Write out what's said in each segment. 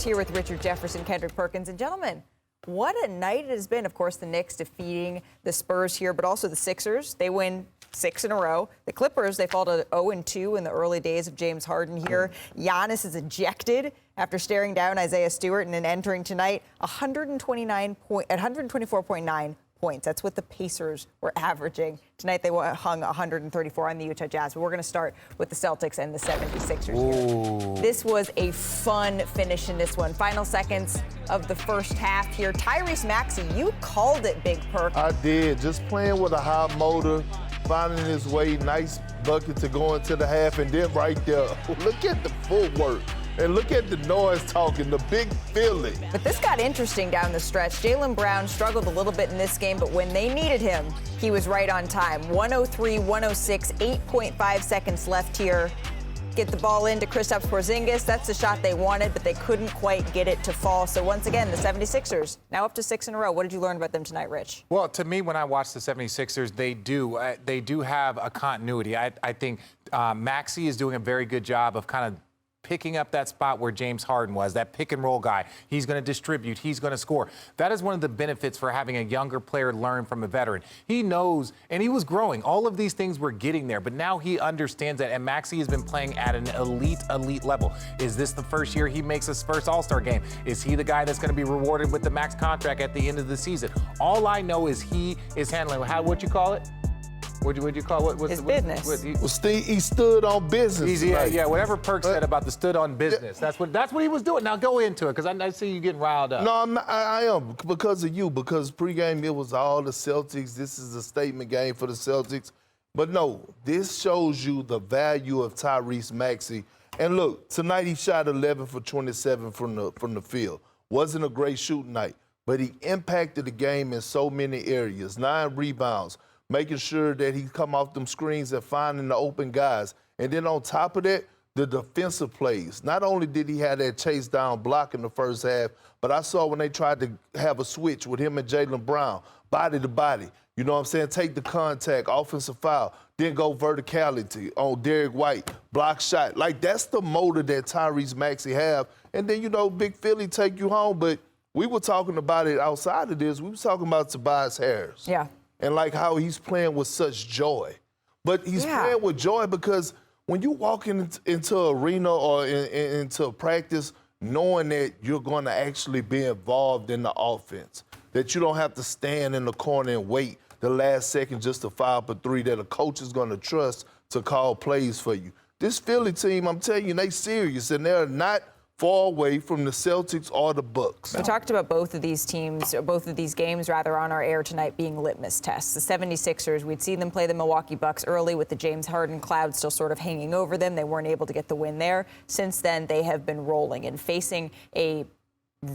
here with Richard Jefferson, Kendrick, Perkins, and gentlemen, what a night it has been. Of course, the Knicks defeating the Spurs here, but also the Sixers. They win 6 in a row. The Clippers, they fall to 0-2 in the early days of James Harden here. Giannis is ejected after staring down Isaiah Stewart and then entering tonight 124.9 points. That's what the Pacers were averaging. Tonight they hung 134 on the Utah Jazz. But we're going to start with the Celtics and the 76ers here. This was a fun finish in this one. Final seconds of the first half here. Tyrese Maxey, you called it, Big Perk. I did. Just playing with a high motor, finding his way, nice bucket to go into the half, and then right there, look at the footwork. And look at the noise talking, the big Philly. But this got interesting down the stretch. Jaylen Brown struggled a little bit in this game, but when they needed him, he was right on time. 103-106, 8.5 seconds left here. Get the ball into Kristaps Porzingis. That's the shot they wanted, but they couldn't quite get it to fall. So once again, the 76ers now up to 6 in a row. What did you learn about them tonight, Rich? Well, to me, when I watch the 76ers, they do have a continuity. I think Maxey is doing a very good job of kind of picking up that spot where James Harden was, that pick and roll guy. He's going to distribute. He's going to score. That is one of the benefits for having a younger player learn from a veteran. He knows, and he was growing. All of these things were getting there, but now he understands that, and Maxey has been playing at an elite level. Is this the first year he makes his first All-Star game? Is he the guy that's going to be rewarded with the max contract at the end of the season? All I know is he is handling, what'd you call it? What'd you call it? His business. He stood on business. Yeah, whatever Perk said about the stood on business. That's what he was doing. Now go into it, because I see you getting riled up. No, I am, because of you, because pregame it was all the Celtics. This is a statement game for the Celtics. But no, this shows you the value of Tyrese Maxey. And look, tonight he shot 11 for 27 from the field. Wasn't a great shooting night, but he impacted the game in so many areas. 9 rebounds. Making sure that he come off them screens and finding the open guys. And then on top of that, the defensive plays. Not only did he have that chase down block in the first half, but I saw when they tried to have a switch with him and Jaylen Brown, body to body. You know what I'm saying? Take the contact, offensive foul, then go verticality on Derek White, block shot. Like, that's the motor that Tyrese Maxey have. And then, you know, Big Philly take you home. But we were talking about it outside of this. We were talking about Tobias Harris. Yeah. And like how he's playing with such joy. But he's playing with joy because when you walk into an arena or into practice knowing that you're going to actually be involved in the offense, that you don't have to stand in the corner and wait the last second just to foul up a 3 that a coach is going to trust to call plays for you. This Philly team, I'm telling you, they serious, and they're not far away from the Celtics or the Bucks. We talked about both of these teams, or both of these games, rather, on our air tonight being litmus tests. The 76ers, we'd seen them play the Milwaukee Bucks early with the James Harden cloud still sort of hanging over them. They weren't able to get the win there. Since then, they have been rolling and facing a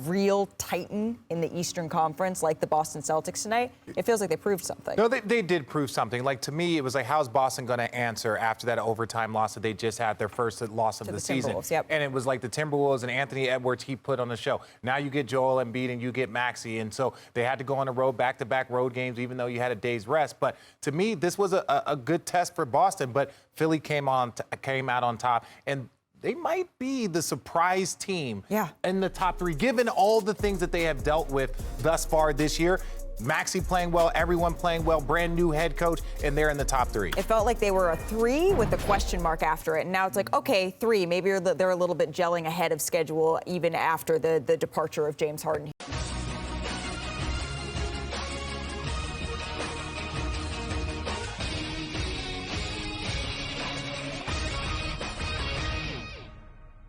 real titan in the Eastern Conference like the Boston Celtics tonight. It feels like they proved something. No, they did prove something. Like, to me, it was like, how's Boston going to answer after that overtime loss that they just had, their first loss of the season? Yep. And it was like the Timberwolves and Anthony Edwards he put on the show. Now you get Joel Embiid and you get Maxey. And so they had to go on the road, back-to-back road games, even though you had a day's rest. But to me, this was a good test for Boston. But Philly came out on top. And they might be the surprise team in the top 3, given all the things that they have dealt with thus far this year. Maxey playing well, everyone playing well, brand new head coach, and they're in the top 3. It felt like they were a 3 with a question mark after it. And now it's like, okay, 3. Maybe they're a little bit gelling ahead of schedule even after the departure of James Harden.